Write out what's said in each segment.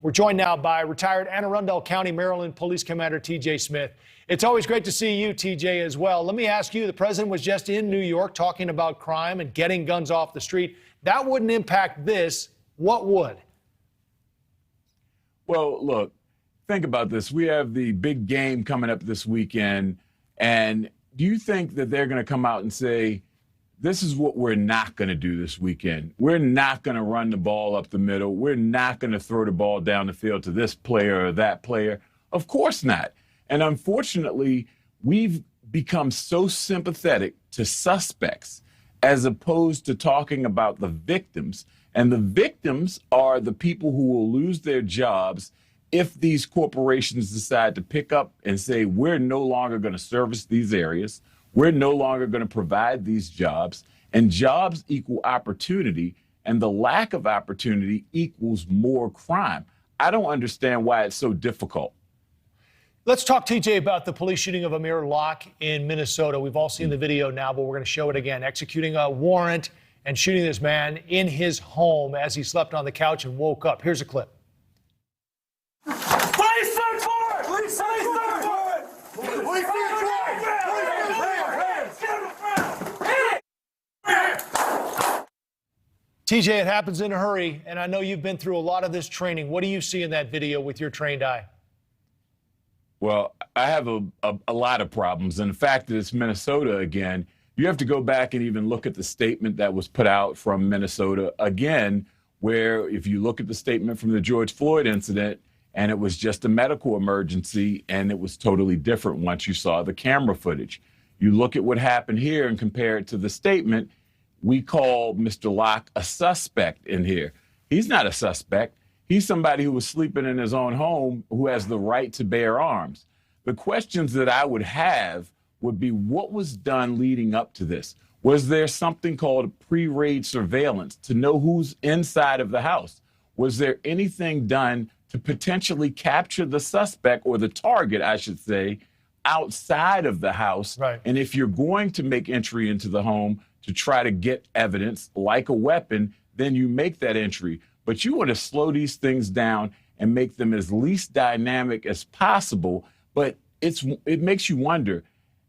We're joined now by retired Anne Arundel County, Maryland Police Commander T.J. Smith. It's always great to see you, T.J., as well. Let me ask you, the president was just in New York talking about crime and getting guns off the street. That wouldn't impact this. What would? Well, look, think about this. We have the big game coming up this weekend, and do you think that they're going to come out and say, this is what we're not going to do this weekend? We're not going to run the ball up the middle. We're not going to throw the ball down the field to this player or that player. Of course not. And unfortunately, we've become so sympathetic to suspects as opposed to talking about the victims. And the victims are the people who will lose their jobs if these corporations decide to pick up and say, we're no longer going to service these areas. We're no longer going to provide these jobs. And jobs equal opportunity, and the lack of opportunity equals more crime. I don't understand why it's so difficult. Let's talk, TJ, about the police shooting of Amir Locke in Minnesota. We've all seen the video now, but we're going to show it again. Executing a warrant and shooting this man in his home as he slept on the couch and woke up. Here's a clip. Police search warrant! Police search warrant! Police search warrant! TJ, it happens in a hurry, and I know you've been through a lot of this training. What do you see in that video with your trained eye? Well, I have a lot of problems. And the fact that it's Minnesota again, you have to go back and even look at the statement that was put out from Minnesota again, where if you look at the statement from the George Floyd incident, and it was just a medical emergency, and it was totally different once you saw the camera footage. You look at what happened here and compare it to the statement, we call Mr. Locke a suspect in here. He's not a suspect. He's somebody who was sleeping in his own home who has the right to bear arms. The questions that I would have would be, what was done leading up to this? Was there something called pre-raid surveillance to know who's inside of the house? Was there anything done to potentially capture the suspect, or the target, I should say, outside of the house? Right. And if you're going to make entry into the home to try to get evidence like a weapon, then you make that entry. But you want to slow these things down and make them as least dynamic as possible. But it makes you wonder,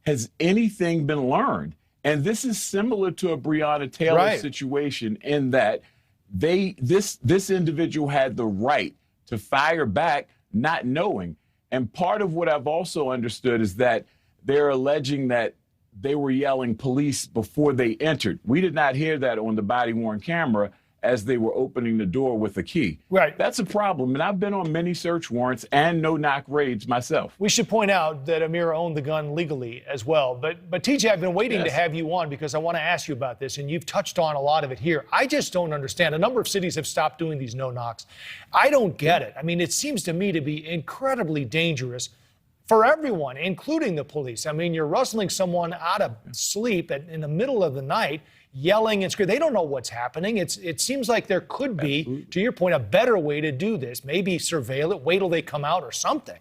has anything been learned? And this is similar to a Breonna Taylor situation in that this individual had the right to fire back, not knowing. And part of what I've also understood is that they're alleging that they were yelling police before they entered. We did not hear that on the body-worn camera as they were opening the door with a key. Right. That's a problem. And I've been on many search warrants and no-knock raids myself. We should point out that Amir owned the gun legally as well. But TJ, I've been waiting to have you on because I want to ask you about this, and you've touched on a lot of it here. I just don't understand. A number of cities have stopped doing these no-knocks. I don't get it. I mean, it seems to me to be incredibly dangerous for everyone, including the police. I mean, you're rustling someone out of sleep in the middle of the night, yelling and screaming. They don't know what's happening. It seems like there could be, to your point, a better way to do this. Maybe surveil it, wait till they come out or something.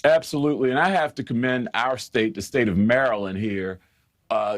Absolutely. And I have to commend our state, the state of Maryland here,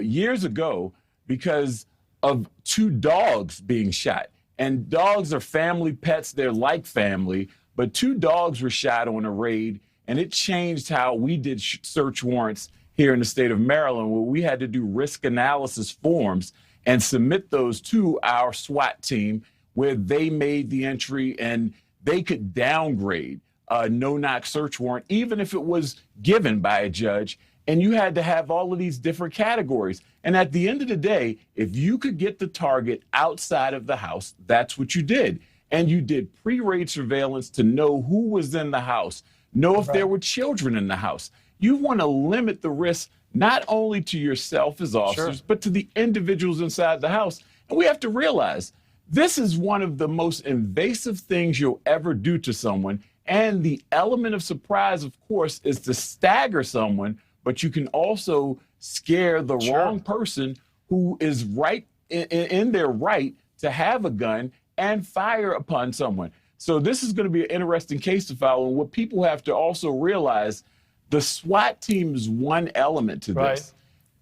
years ago, because of 2 dogs being shot. And dogs are family pets. They're like family. But 2 dogs were shot on a raid, and it changed how we did search warrants here in the state of Maryland, where we had to do risk analysis forms and submit those to our SWAT team, where they made the entry and they could downgrade a no-knock search warrant, even if it was given by a judge. And you had to have all of these different categories. And at the end of the day, if you could get the target outside of the house, that's what you did. And you did pre-raid surveillance to know who was in the house, know if there were children in the house. You want to limit the risk not only to yourself as officers, but to the individuals inside the house. And we have to realize this is one of the most invasive things you'll ever do to someone. And the element of surprise, of course, is to stagger someone, but you can also scare the wrong person who is right in their right to have a gun and fire upon someone. So this is going to be an interesting case to follow. And what people have to also realize, the SWAT team is one element to this.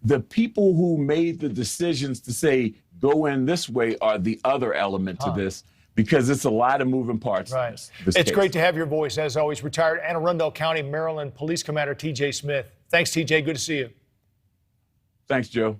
The people who made the decisions to say, go in this way are the other element to this. because it's a lot of moving parts. Right. In this It's case. great to have your voice, as always. Retired Anne Arundel County, Maryland Police Commander T.J. Smith. Thanks, T.J. Good to see you. Thanks, Joe.